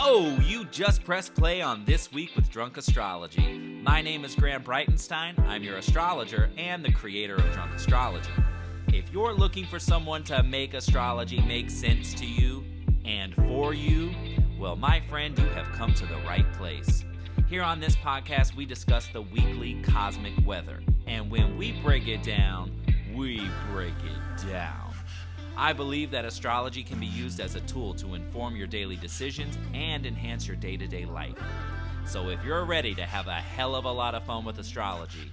Oh, you just pressed play on This Week with Drunk Astrology. My name is Graham Breitenstein. I'm your astrologer and the creator of Drunk Astrology. If you're looking for someone to make astrology make sense to you and for you, well, my friend, you have come to the right place. Here on this podcast, we discuss the weekly cosmic weather. And when we break it down, we break it down. I believe that astrology can be used as a tool to inform your daily decisions and enhance your day-to-day life. So if you're ready to have a hell of a lot of fun with astrology,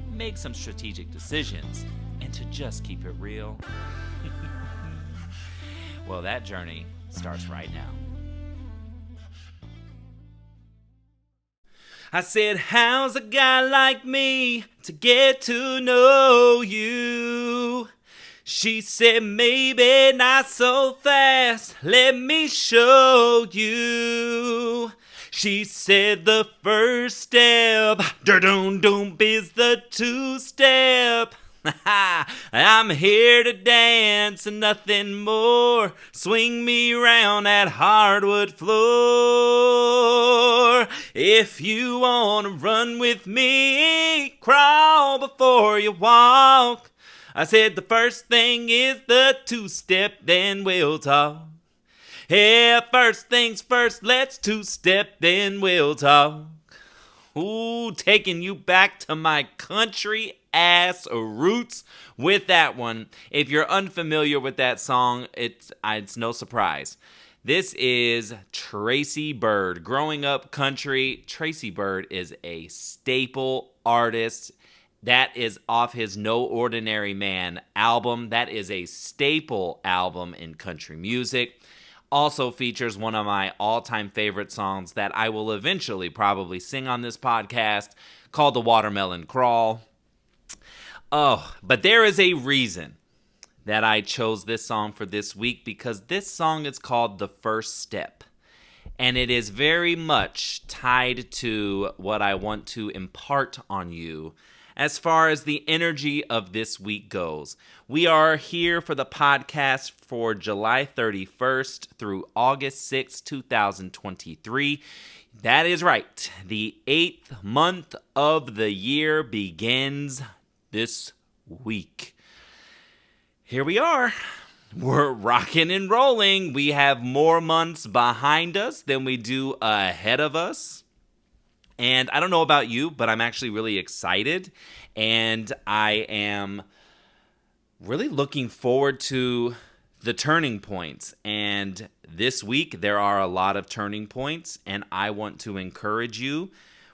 make some strategic decisions, and to just keep it real, well, that journey starts right now. I said, how's a guy like me to get to know you? She said, maybe not so fast, let me show you. She said, the first step, da-dum-dum, is the two-step. I'm here to dance and nothing more. Swing me round that hardwood floor. If you wanna run with me, crawl before you walk. I said the first thing is the two-step, then we'll talk. Yeah, first things first, let's two-step, then we'll talk. Ooh, taking you back to my country-ass roots with that one. If you're unfamiliar with that song, it's no surprise. This is Tracy Byrd. Growing up country, Tracy Byrd is a staple artist. That is off his No Ordinary Man album. That is a staple album in country music. Also features one of my all-time favorite songs that I will eventually probably sing on this podcast, called The Watermelon Crawl. Oh, but there is a reason that I chose this song for this week, because this song is called The First Step. And it is very much tied to what I want to impart on you as far as the energy of this week goes. We are here for the podcast for July 31st through August 6th, 2023. That is right. The 8th month of the year begins this week. Here we are. We're rocking and rolling. We have more months behind us than we do ahead of us. And I don't know about you, but I'm actually really excited. And I am really looking forward to the turning points. And this week, there are a lot of turning points. And I want to encourage you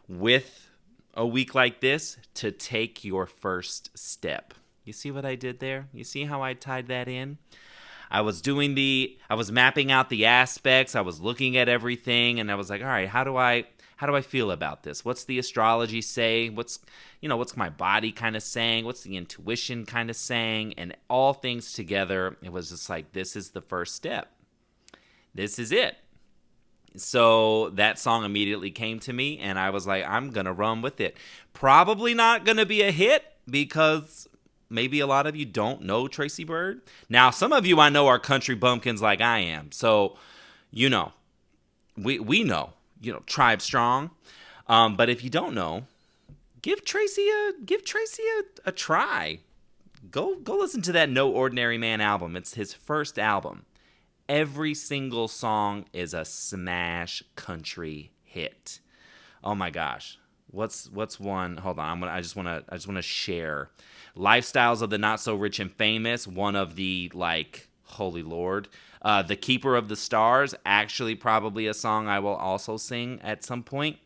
with a week like this to take your first step. You see what I did there? You see how I tied that in? I was mapping out the aspects. I was looking at everything. And I was like, all right, how do I feel about this? What's the astrology say? What's my body kind of saying? What's the intuition kind of saying? And all things together, it was just like, this is the first step. This is it. So that song immediately came to me, and I was like, I'm going to run with it. Probably not going to be a hit, because maybe a lot of you don't know Tracy Byrd. Now, some of you I know are country bumpkins like I am. So, we know. Tribe strong. But if you don't know, give Tracy a try. Go listen to that No Ordinary Man album. It's his first album. Every single song is a smash country hit. Oh my gosh. What's one? Hold on. I just want to share. Lifestyles of the Not So Rich and Famous, one of the, holy Lord. The Keeper of the Stars, actually probably a song I will also sing at some point,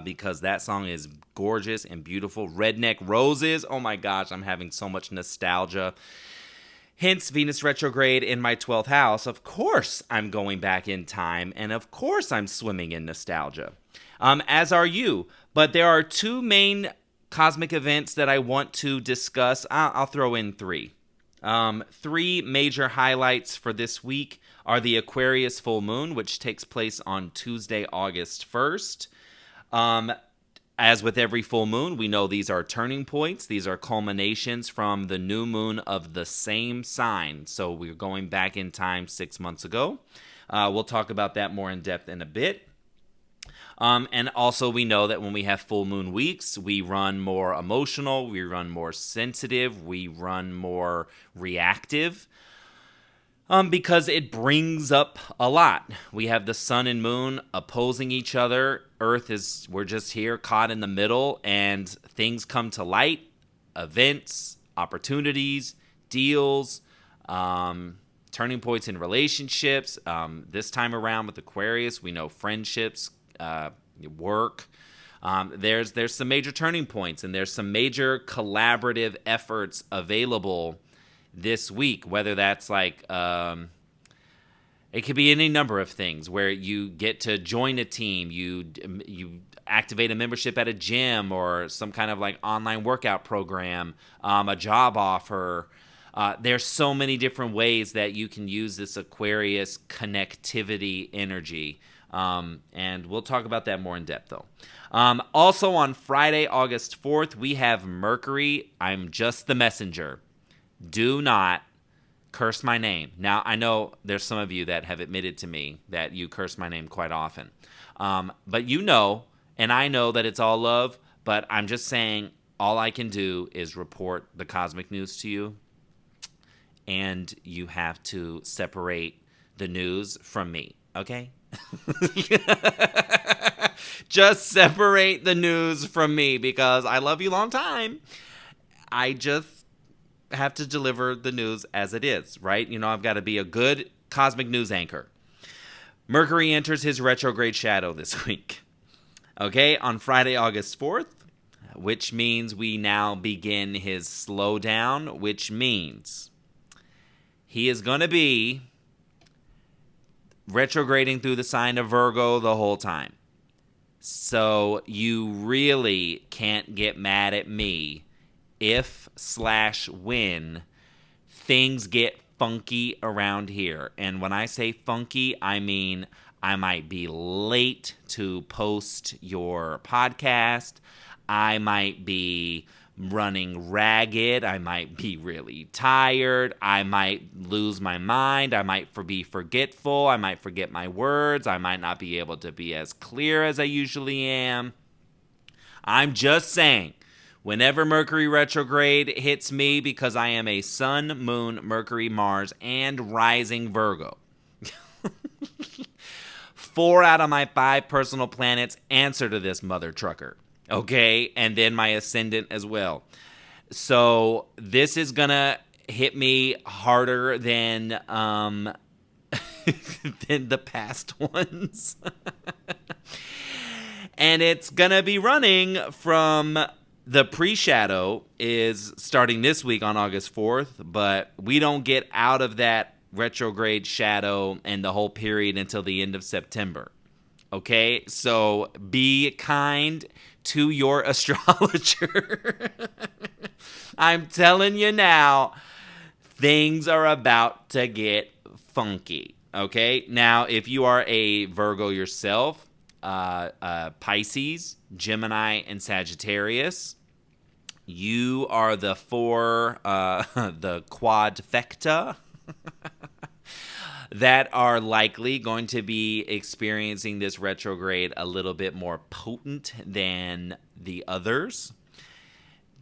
because that song is gorgeous and beautiful. Redneck Roses, oh my gosh, I'm having so much nostalgia. Hence, Venus retrograde in my 12th house. Of course, I'm going back in time, and of course, I'm swimming in nostalgia, as are you. But there are two main cosmic events that I want to discuss. I'll throw in three. Three major highlights for this week are the Aquarius Full Moon, which takes place on Tuesday, August 1st. As with every full moon, we know these are turning points. These are culminations from the new moon of the same sign. So we're going back in time 6 months ago. We'll talk about that more in depth in a bit. And also, we know that when we have full moon weeks, we run more emotional, we run more sensitive, we run more reactive. Because it brings up a lot. We have the sun and moon opposing each other. We're just here caught in the middle, and things come to light. Events, opportunities, deals, turning points in relationships. This time around with Aquarius, we know friendships, work. There's some major turning points, and there's some major collaborative efforts available this week, whether that's like it could be any number of things where you get to join a team, you activate a membership at a gym or some kind of like online workout program, a job offer. There's so many different ways that you can use this Aquarius connectivity energy. And we'll talk about that more in depth, though. Also on Friday, August 4th, we have Mercury. I'm just the messenger. Do not curse my name. Now, I know there's some of you that have admitted to me that you curse my name quite often. But you know, and I know that it's all love, but I'm just saying all I can do is report the cosmic news to you. And you have to separate the news from me, okay? Just separate the news from me because I love you long time. I just have to deliver the news as it is, right? You know, I've got to be a good cosmic news anchor. Mercury enters his retrograde shadow this week. Okay, on Friday, August 4th, which means we now begin his slowdown, which means he is going to be retrograding through the sign of Virgo the whole time. So you really can't get mad at me if/when things get funky around here. And when I say funky, I mean I might be late to post your podcast. I might be running ragged. I might be really tired. I might lose my mind. I might be forgetful. I might forget my words. I might not be able to be as clear as I usually am. I'm just saying, whenever Mercury retrograde hits me, because I am a Sun, Moon, Mercury, Mars, and rising Virgo, 4 out of my 5 personal planets answer to this mother trucker. Okay, and then my ascendant as well. So this is gonna hit me harder than than the past ones, and it's gonna be running from the pre-shadow is starting this week on August 4th, but we don't get out of that retrograde shadow and the whole period until the end of September. Okay, so be kind to your astrologer. I'm telling you now, things are about to get funky. Okay, now if you are a Virgo yourself, Pisces, Gemini, and Sagittarius, you are the the quadfecta that are likely going to be experiencing this retrograde a little bit more potent than the others.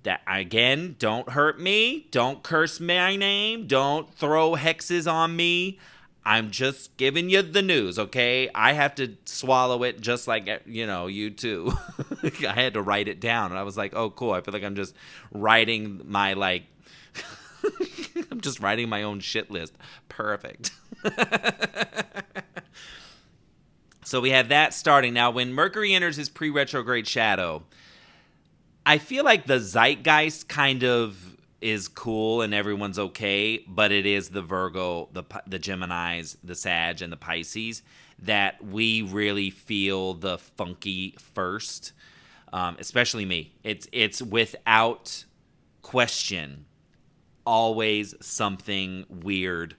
That, again, don't hurt me. Don't curse my name. Don't throw hexes on me. I'm just giving you the news, okay? I have to swallow it just like, you too. I had to write it down. And I was like, oh, cool. I feel like I'm just writing my, I'm just writing my own shit list. Perfect. So we have that starting. Now, when Mercury enters his pre-retrograde shadow, I feel like the zeitgeist kind of is cool and everyone's okay, but it is the Virgo, the Geminis, the Sag, and the Pisces that we really feel the funky first, especially me. It's without question always something weird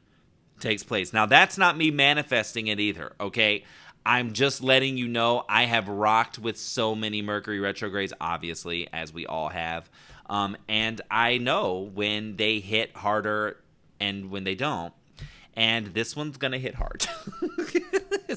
takes place. Now, that's not me manifesting it either, okay? I'm just letting you know I have rocked with so many Mercury retrogrades, obviously, as we all have. And I know when they hit harder and when they don't. And this one's going to hit hard.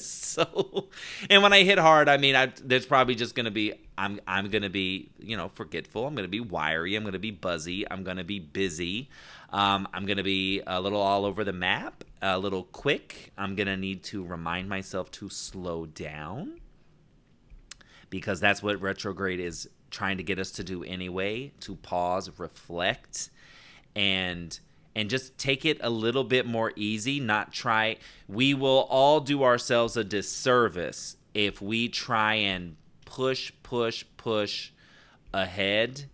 So, and when I hit hard, I mean, there's probably just going to be, I'm going to be, forgetful. I'm going to be wiry. I'm going to be buzzy. I'm going to be busy. I'm going to be a little all over the map, a little quick. I'm going to need to remind myself to slow down, because that's what retrograde is trying to get us to do anyway, to pause, reflect, and just take it a little bit more easy, not try. We will all do ourselves a disservice if we try and push ahead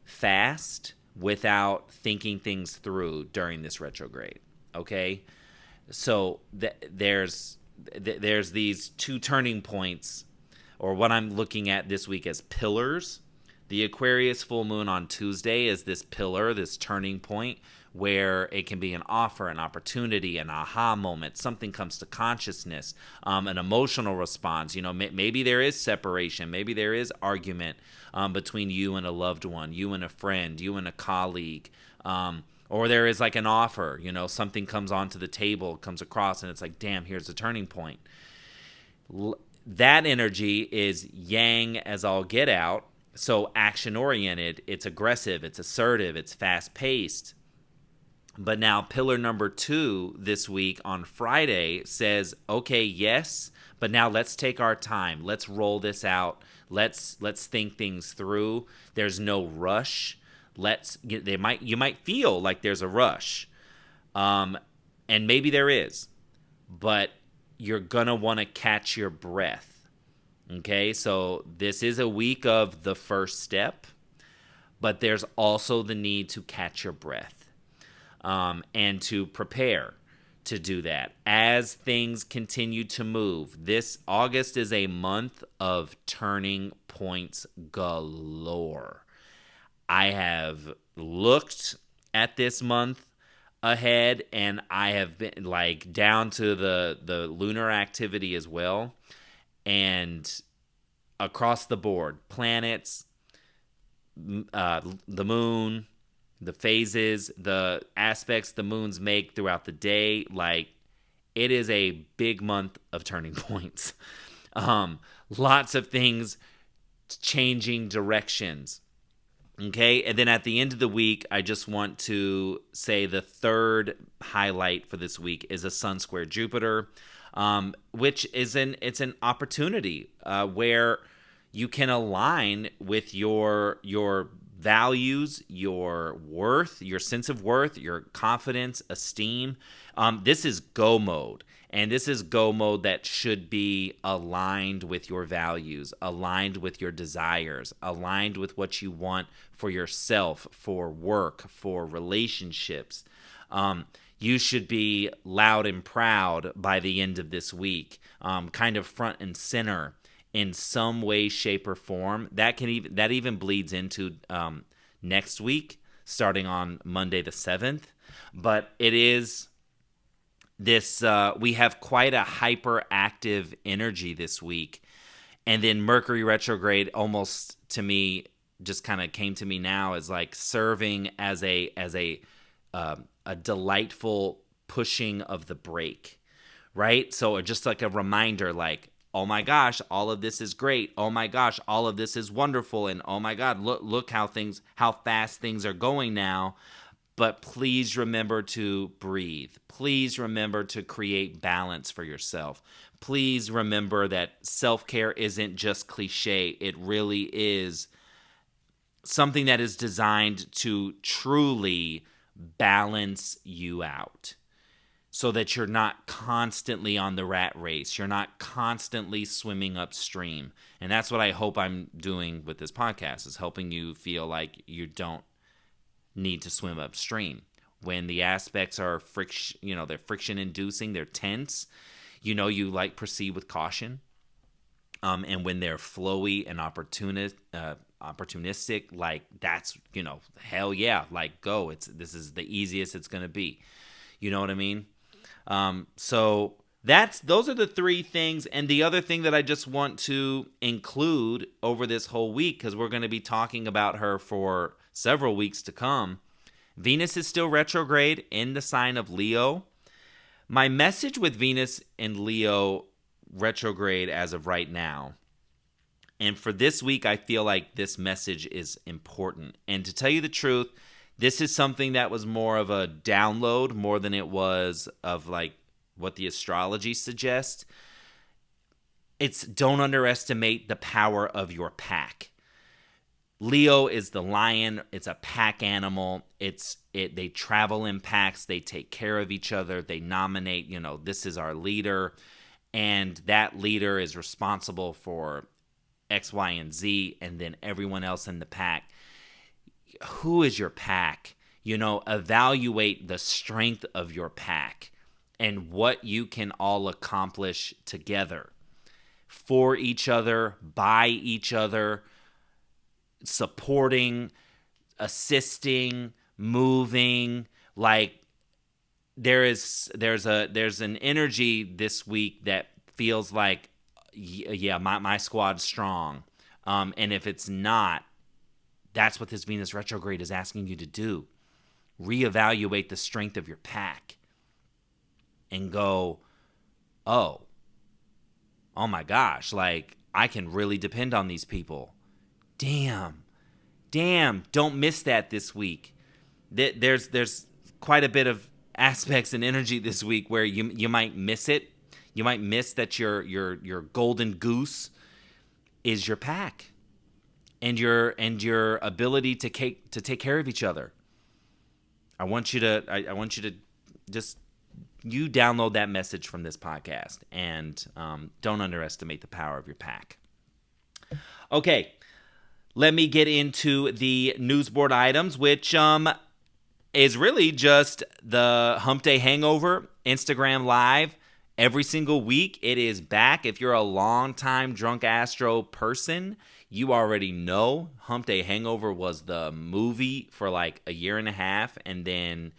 fast without thinking things through during this retrograde, okay? So there's these two turning points, or what I'm looking at this week as pillars. The Aquarius Full Moon on Tuesday is this pillar, this turning point, where it can be an offer, an opportunity, an aha moment. Something comes to consciousness, an emotional response. Maybe there is separation. Maybe there is argument between you and a loved one, you and a friend, you and a colleague. Or there is like an offer, something comes onto the table, comes across, and it's like, damn, here's the turning point. That energy is yang as all get out. So action-oriented, it's aggressive, it's assertive, it's fast-paced. But now pillar number 2 this week on Friday says, okay, yes, but now let's take our time. Let's roll this out. Let's think things through. There's no rush. You might feel like there's a rush. And maybe there is. But you're going to want to catch your breath. Okay, so this is a week of the first step, but there's also the need to catch your breath and to prepare to do that as things continue to move. This August is a month of turning points galore. I have looked at this month ahead, and I have been like down to the lunar activity as well. And across the board, planets, the moon, the phases, the aspects the moons make throughout the day, like it is a big month of turning points. Lots of things changing directions. Okay, and then at the end of the week, I just want to say the third highlight for this week is a Sun square Jupiter. Which is it's an opportunity where you can align with your values, your worth, your sense of worth, your confidence, esteem. This is go mode, and this is go mode that should be aligned with your values, aligned with your desires, aligned with what you want for yourself, for work, for relationships. You should be loud and proud by the end of this week, kind of front and center in some way, shape, or form. That even bleeds into next week, starting on Monday the 7th. But it is this, we have quite a hyperactive energy this week. And then Mercury retrograde almost, to me, just kind of came to me now as like serving as a delightful pushing of the brake, right? So just like a reminder, like, oh my gosh, all of this is great. Oh my gosh, all of this is wonderful. And oh my God, look how fast things are going now. But please remember to breathe. Please remember to create balance for yourself. Please remember that self-care isn't just cliche. It really is something that is designed to truly balance you out so that you're not constantly on the rat race. You're not constantly swimming upstream. And that's what I hope I'm doing with this podcast, is helping you feel like you don't need to swim upstream. When the aspects are friction, they're friction inducing, they're tense, you like proceed with caution. And when they're flowy and opportunistic, like that's, hell yeah, like go. This is the easiest it's going to be. You know what I mean? So those are the three things. And the other thing that I just want to include over this whole week, because we're going to be talking about her for several weeks to come, Venus is still retrograde in the sign of Leo. My message with Venus and Leo retrograde as of right now. And for this week, I feel like this message is important. And to tell you the truth, this is something that was more of a download more than it was of like what the astrology suggests. It's don't underestimate the power of your pack. Leo is the lion. It's a pack animal. They travel in packs. They take care of each other. They nominate, this is our leader. And that leader is responsible for X, Y, and Z, and then everyone else in the pack. Who is your pack? Evaluate the strength of your pack and what you can all accomplish together for each other, by each other, supporting, assisting, moving. Like there's an energy this week that feels like, yeah, my squad's strong. And if it's not, that's what this Venus retrograde is asking you to do. Reevaluate the strength of your pack and go, oh my gosh, like I can really depend on these people. Damn, don't miss that this week. There's quite a bit of aspects and energy this week where you might miss it. You might miss that your golden goose is your pack and your ability to take care of each other. I want you to just you download that message from this podcast and don't underestimate the power of your pack. Okay, let me get into the newsboard items, which is really just the Hump Day Hangover Instagram Live. Every single week, it is back. If you're a longtime Drunk Astro person, you already know Hump Day Hangover was the movie for like a year and a half. And then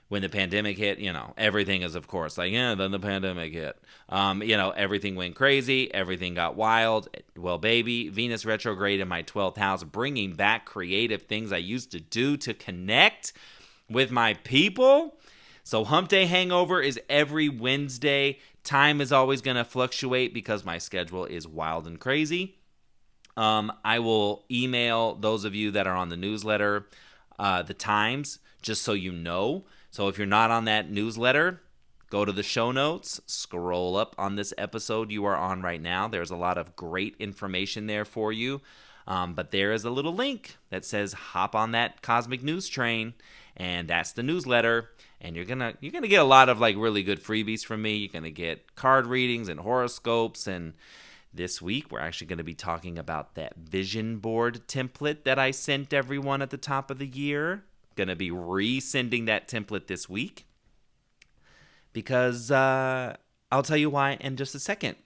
when the pandemic hit, everything is, of course, like, yeah, then the pandemic hit. Everything went crazy. Everything got wild. Well, baby, Venus retrograde in my 12th house, bringing back creative things I used to do to connect with my people. So Hump Day Hangover is every Wednesday. Time is always going to fluctuate because my schedule is wild and crazy. I will email those of you that are on the newsletter the times, just so you know. So if you're not on that newsletter, go to the show notes, scroll up on this episode you are on right now. There's a lot of great information there for you. But there is a little link that says hop on that cosmic news train, and that's the newsletter. And you're gonna get a lot of like really good freebies from me. You're gonna get card readings and horoscopes. And this week we're actually gonna be talking about that vision board template that I sent everyone at the top of the year. Gonna be resending that template this week because I'll tell you why in just a second.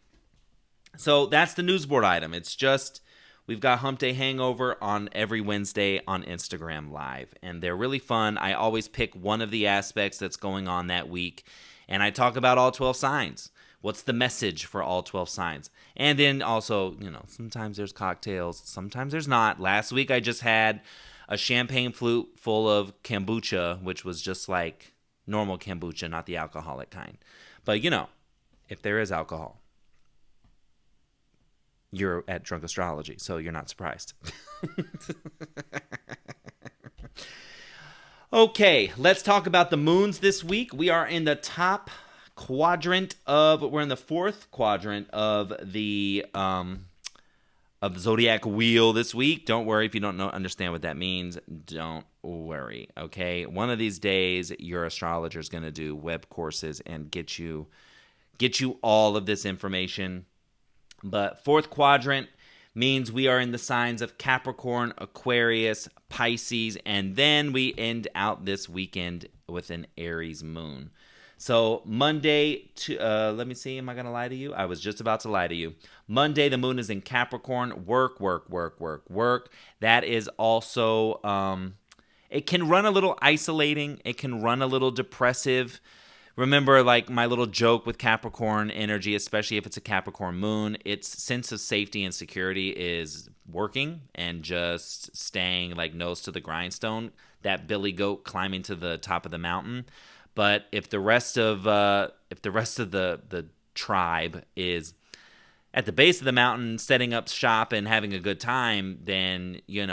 So that's the newsboard item. It's just we've got Hump Day Hangover on every Wednesday on Instagram Live, and they're really fun. I always pick one of the aspects that's going on that week, and I talk about all 12 signs. What's the message for all 12 signs? And then also, sometimes there's cocktails, sometimes there's not. Last week I just had a champagne flute full of kombucha, which was just like normal kombucha, not the alcoholic kind. But, if there is alcohol, you're at Drunk Astrology, so you're not surprised. Okay, let's talk about the moons this week. We are in the top quadrant we're in the fourth quadrant of the zodiac wheel this week. Don't worry if you don't understand what that means. Don't worry, okay? One of these days, your astrologer is going to do web courses and get you all of this information. But fourth quadrant means we are in the signs of Capricorn, Aquarius, Pisces, and then we end out this weekend with an Aries moon. So Monday, let me see, am I going to lie to you? I was just about to lie to you. Monday, the moon is in Capricorn. Work. That is also, it can run a little isolating. It can run a little depressive. Remember, like my little joke with Capricorn energy, especially if it's a Capricorn moon, its sense of safety and security is working and just staying like nose to the grindstone, that billy goat climbing to the top of the mountain. But if the rest of the tribe is at the base of the mountain setting up shop and having a good time, then you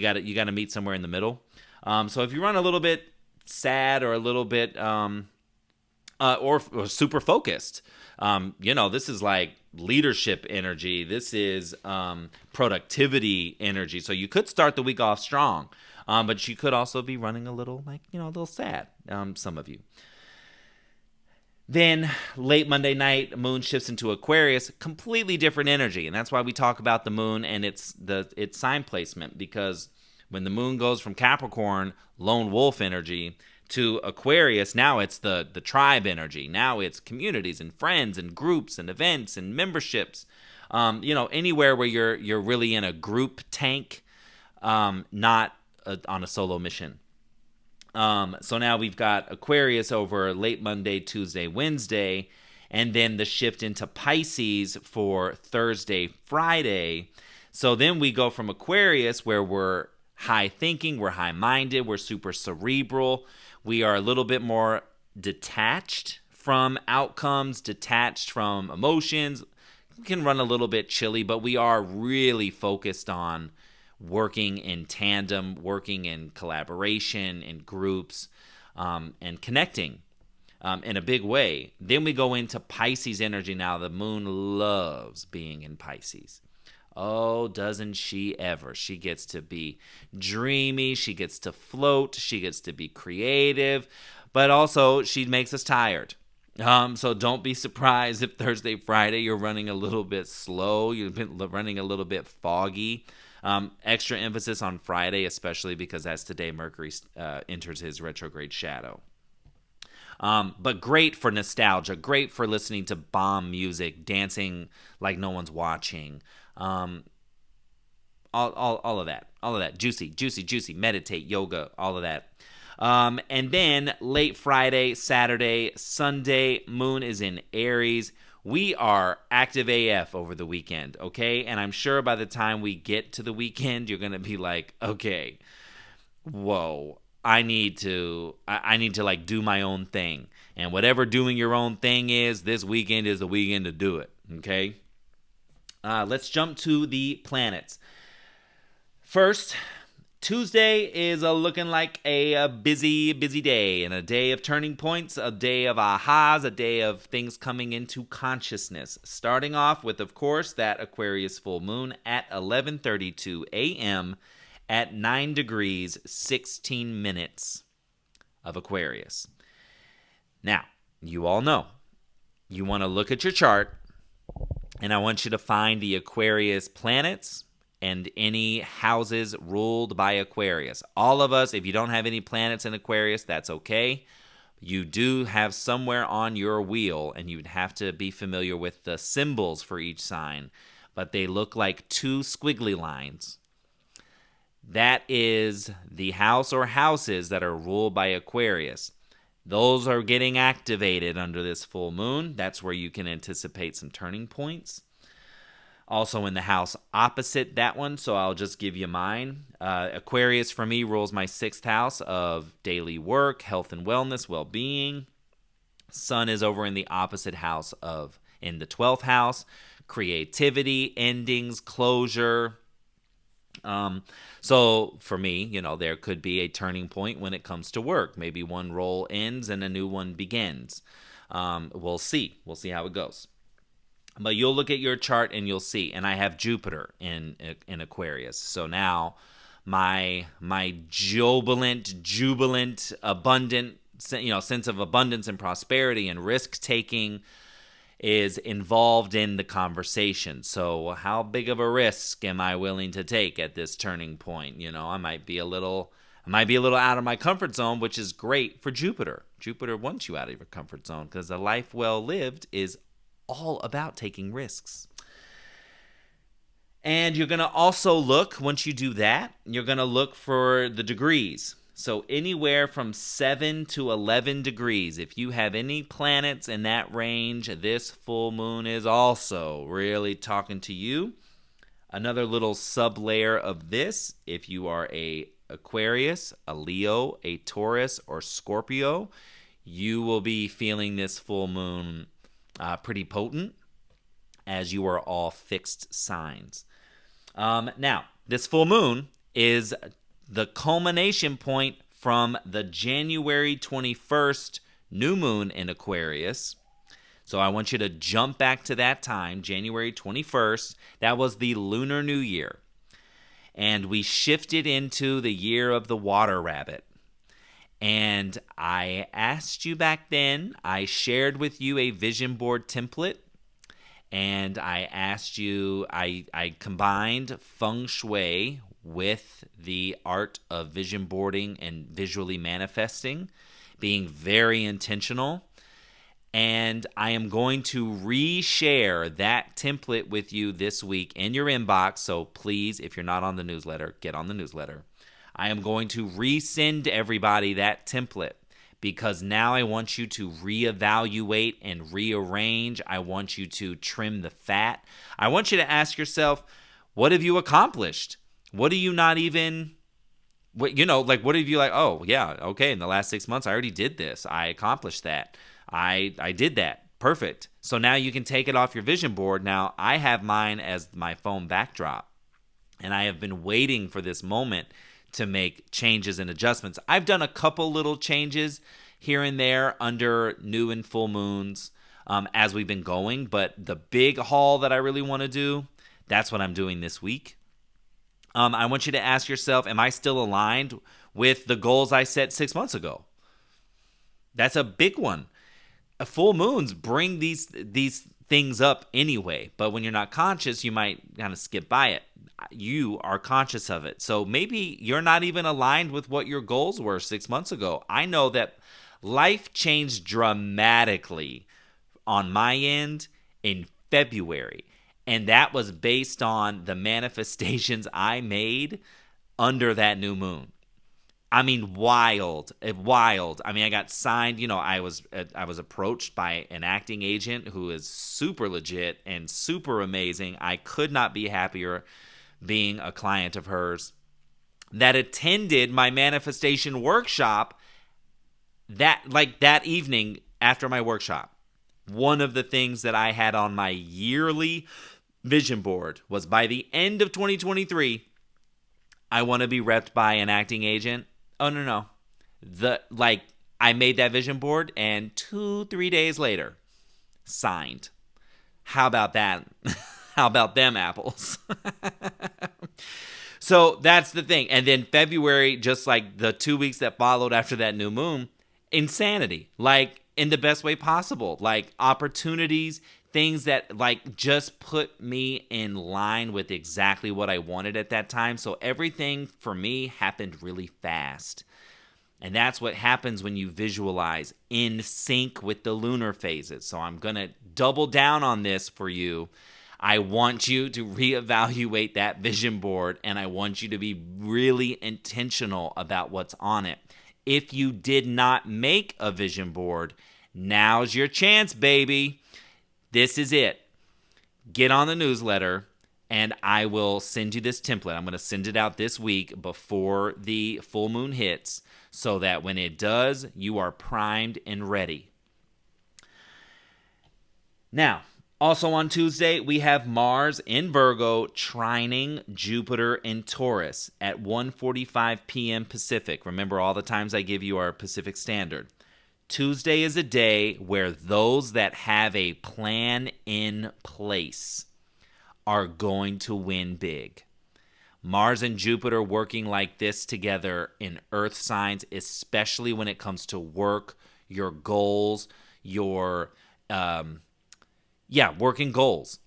got to meet somewhere in the middle. So if you run a little bit sad or a little bit or super focused, this is like leadership energy. This is productivity energy. So you could start the week off strong, but you could also be running a little a little sad. Some of you. Then late Monday night, moon shifts into Aquarius, completely different energy. And that's why we talk about the moon and its sign placement, because when the moon goes from Capricorn, lone wolf energy, to Aquarius, now it's the tribe energy. Now it's communities and friends and groups and events and memberships. Anywhere where you're really in a group tank, not on a solo mission. So now we've got Aquarius over late Monday, Tuesday, Wednesday, and then the shift into Pisces for Thursday, Friday. So then we go from Aquarius, where we're high thinking, we're high minded, we're super cerebral, we are a little bit more detached from outcomes, detached from emotions. We can run a little bit chilly, but we are really focused on working in tandem, working in collaboration, in groups, and connecting in a big way. Then we go into Pisces energy now. The moon loves being in Pisces. Oh, doesn't she ever? She gets to be dreamy. She gets to float. She gets to be creative. But also, she makes us tired. So don't be surprised if Thursday, Friday, you're running a little bit slow. You've been running a little bit foggy. Extra emphasis on Friday, especially because that's today Mercury enters his retrograde shadow. But great for nostalgia, great for listening to bomb music, dancing like no one's watching. All of that. Juicy, meditate, yoga, all of that. And then late Friday, Saturday, Sunday, moon is in Aries. We are active AF over the weekend, okay? And I'm sure by the time we get to the weekend, you're going to be like, okay, whoa, I need to like do my own thing. And whatever doing your own thing is, this weekend is the weekend to do it, okay? Let's jump to the planets. First, Tuesday is looking like a busy day, and a day of turning points, a day of ahas, a day of things coming into consciousness. Starting off with, of course, that Aquarius full moon at 11:32 a.m. at 9 degrees, 16 minutes of Aquarius. Now, you all know, you want to look at your chart, and I want you to find the Aquarius planets and any houses ruled by Aquarius. All of us, if you don't have any planets in Aquarius, that's okay. You do have somewhere on your wheel, and you'd have to be familiar with the symbols for each sign, but they look like two squiggly lines. That is the house or houses that are ruled by Aquarius. Those are getting activated under this full moon. That's where you can anticipate some turning points. Also in the house opposite that one, so I'll just give you mine. Aquarius for me rules my 6th house of daily work, health and wellness, well-being. Sun is over in the opposite house in the 12th house, creativity, endings, closure. So for me, there could be a turning point when it comes to work. Maybe one role ends and a new one begins. We'll see. We'll see how it goes. But you'll look at your chart and you'll see. And I have Jupiter in Aquarius. So now my jubilant, abundant, sense of abundance and prosperity and risk-taking is involved in the conversation. So how big of a risk am I willing to take at this turning point? I might be a little out of my comfort zone, which is great for Jupiter. Jupiter wants you out of your comfort zone because a life well lived is all about taking risks. And you're going to also look, once you do that, you're going to look for the degrees. So anywhere from 7 to 11 degrees. If you have any planets in that range, this full moon is also really talking to you. Another little sub-layer of this, if you are a Aquarius, a Leo, a Taurus, or Scorpio, you will be feeling this full moon pretty potent, as you are all fixed signs. Now, this full moon is the culmination point from the January 21st new moon in Aquarius. So I want you to jump back to that time, January 21st. That was the Lunar New Year. And we shifted into the year of the water rabbit. And I asked you back then, I shared with you a vision board template. And I asked you, I combined feng shui with the art of vision boarding and visually manifesting, being very intentional. And I am going to reshare that template with you this week in your inbox. So please, if you're not on the newsletter, get on the newsletter. I am going to resend everybody that template because now I want you to reevaluate and rearrange. I want you to trim the fat. I want you to ask yourself, what have you accomplished? What do you not even... what have you oh, yeah, okay, in the last 6 months, I already did this. I accomplished that. I did that. Perfect. So now you can take it off your vision board. Now, I have mine as my phone backdrop, and I have been waiting for this moment to make changes and adjustments. I've done a couple little changes here and there under new and full moons as we've been going, but the big haul that I really want to do, that's what I'm doing this week. I want you to ask yourself, am I still aligned with the goals I set 6 months ago? That's a big one. Full moons bring these things up anyway, but when you're not conscious, you might kind of skip by it. You are conscious of it. So maybe you're not even aligned with what your goals were 6 months ago. I know that life changed dramatically on my end in February. And that was based on the manifestations I made under that new moon. I mean, wild. I mean, I got signed. I was approached by an acting agent who is super legit and super amazing. I could not be happier being a client of hers that attended my manifestation workshop that evening after my workshop. One of the things that I had on my yearly vision board was by the end of 2023, I want to be repped by an acting agent. Oh, no. I made that vision board and 2-3 days later, signed. How about that? How about them apples? So that's the thing. And then February, just like the 2 weeks that followed after that new moon, insanity. In the best way possible. Opportunities, things that just put me in line with exactly what I wanted at that time. So everything for me happened really fast. And that's what happens when you visualize in sync with the lunar phases. So I'm going to double down on this for you. I want you to reevaluate that vision board, and I want you to be really intentional about what's on it. If you did not make a vision board, now's your chance, baby. This is it. Get on the newsletter, and I will send you this template. I'm going to send it out this week before the full moon hits so that when it does, you are primed and ready. Now, also on Tuesday, we have Mars in Virgo trining Jupiter in Taurus at 1:45 p.m. Pacific. Remember, all the times I give you are Pacific Standard. Tuesday is a day where those that have a plan in place are going to win big. Mars and Jupiter working like this together in Earth signs, especially when it comes to work, your goals, your working goals.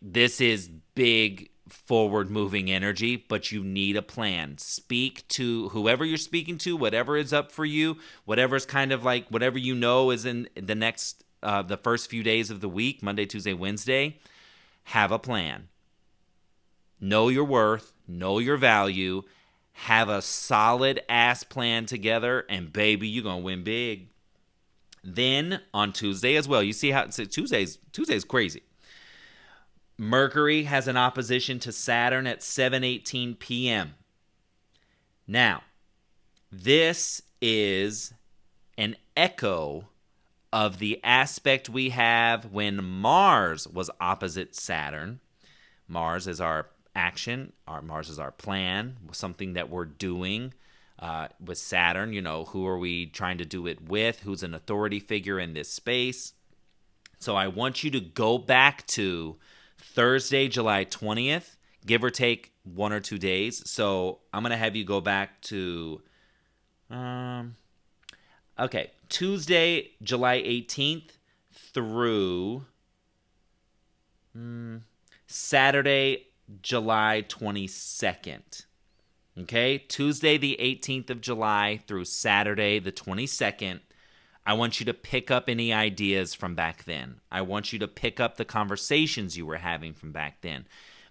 This is big forward-moving energy, but you need a plan. Speak to whoever you're speaking to, whatever is up for you, whatever's kind of whatever you know is in the next, the first few days of the week, Monday, Tuesday, Wednesday. Have a plan. Know your worth. Know your value. Have a solid-ass plan together, and baby, you're going to win big. Then on Tuesday as well, you see how Tuesday's crazy. Mercury has an opposition to Saturn at 7:18 p.m. Now, this is an echo of the aspect we have when Mars was opposite Saturn. Mars is our action, Mars is our plan, something that we're doing. With Saturn, who are we trying to do it with? Who's an authority figure in this space? So I want you to go back to Thursday, July 20th, give or take 1 or 2 days. So I'm going to have you go back to, Tuesday, July 18th through Saturday, July 22nd. Okay, Tuesday the 18th of July through Saturday the 22nd. I want you to pick up any ideas from back then. I want you to pick up the conversations you were having from back then.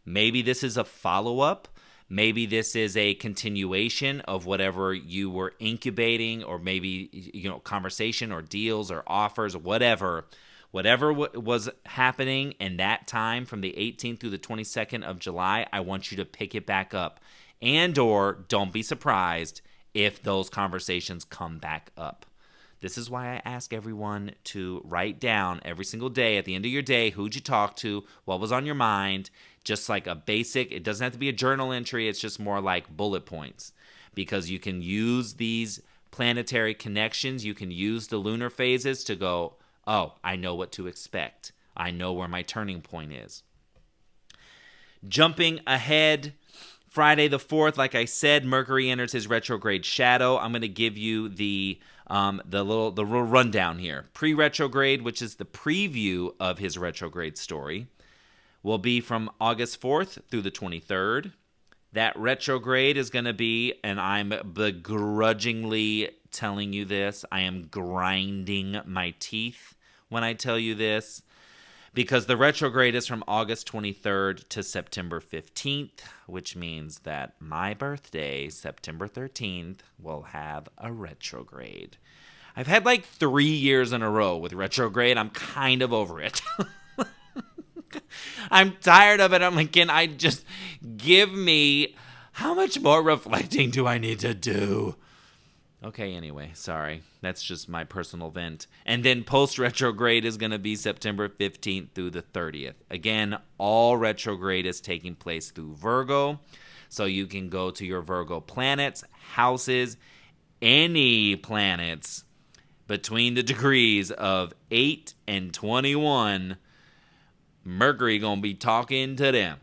Maybe this is a follow-up. Maybe this is a continuation of whatever you were incubating, or maybe, conversation or deals or offers or whatever. Whatever was happening in that time from the 18th through the 22nd of July, I want you to pick it back up. And or don't be surprised if those conversations come back up. This is why I ask everyone to write down every single day at the end of your day, who'd you talk to, what was on your mind, just like a basic, it doesn't have to be a journal entry, it's just more like bullet points. Because you can use these planetary connections, you can use the lunar phases to go, oh, I know what to expect. I know where my turning point is. Jumping ahead, Friday the 4th, like I said, Mercury enters his retrograde shadow. I'm going to give you the little rundown here. Pre-retrograde, which is the preview of his retrograde story, will be from August 4th through the 23rd. That retrograde is going to be, and I'm begrudgingly telling you this, I am grinding my teeth when I tell you this, because the retrograde is from August 23rd to September 15th, which means that my birthday, September 13th, will have a retrograde. I've had like 3 years in a row with retrograde. I'm kind of over it. I'm tired of it. I'm like, can I just give me, how much more reflecting do I need to do? Okay, anyway, sorry. That's just my personal vent. And then post-retrograde is going to be September 15th through the 30th. Again, all retrograde is taking place through Virgo. So you can go to your Virgo planets, houses, any planets between the degrees of 8 and 21. Mercury going to be talking to them.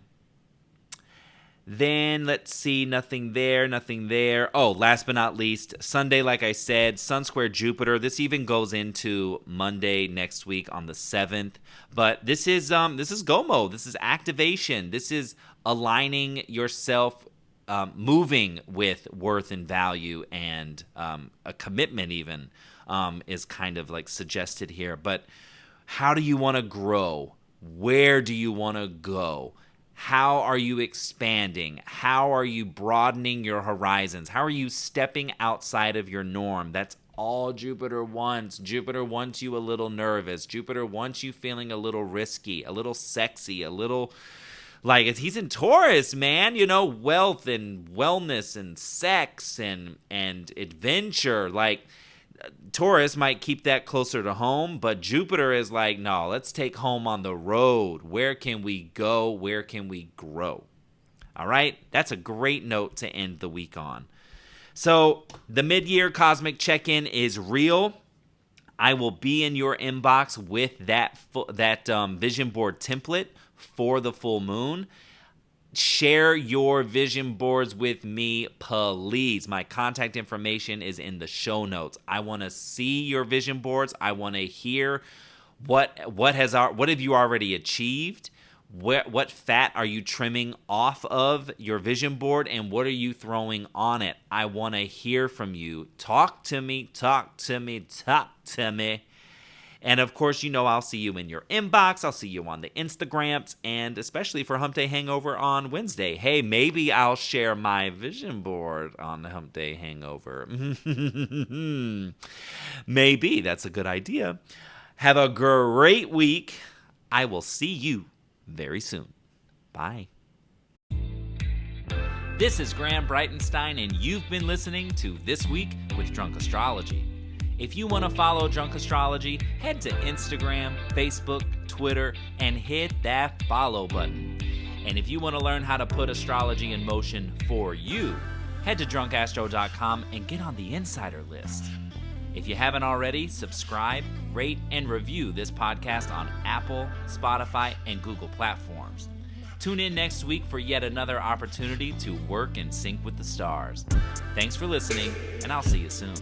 Then, let's see, nothing there. Oh, last but not least, Sunday, like I said, Sun square Jupiter. This even goes into Monday next week on the 7th. But this is go mode. This is activation. This is aligning yourself, moving with worth and value, and a commitment even is kind of like suggested here. But how do you want to grow? Where do you want to go? How are you expanding? How are you broadening your horizons? How are you stepping outside of your norm? That's all Jupiter wants. Jupiter wants you a little nervous. Jupiter wants you feeling a little risky, a little sexy, a little like, he's in Taurus, man. Wealth and wellness and sex and adventure. Like, Taurus might keep that closer to home, but Jupiter is like, no, let's take home on the road. Where can we go? Where can we grow? All right, that's a great note to end the week on. So the mid-year cosmic check-in is real. I will be in your inbox with that vision board template for the full moon. Share your vision boards with me, please. My contact information is in the show notes. I want to see your vision boards. I want to hear what have you already achieved? What fat are you trimming off of your vision board, and what are you throwing on it? I want to hear from you. Talk to me. And of course, I'll see you in your inbox. I'll see you on the Instagrams, and especially for Hump Day Hangover on Wednesday. Hey, maybe I'll share my vision board on the Hump Day Hangover. Maybe. That's a good idea. Have a great week. I will see you very soon. Bye. This is Graham Breitenstein, and you've been listening to This Week with Drunk Astrology. If you want to follow Drunk Astrology, head to Instagram, Facebook, Twitter, and hit that follow button. And if you want to learn how to put astrology in motion for you, head to drunkastro.com and get on the insider list. If you haven't already, subscribe, rate, and review this podcast on Apple, Spotify, and Google platforms. Tune in next week for yet another opportunity to work in sync with the stars. Thanks for listening, and I'll see you soon.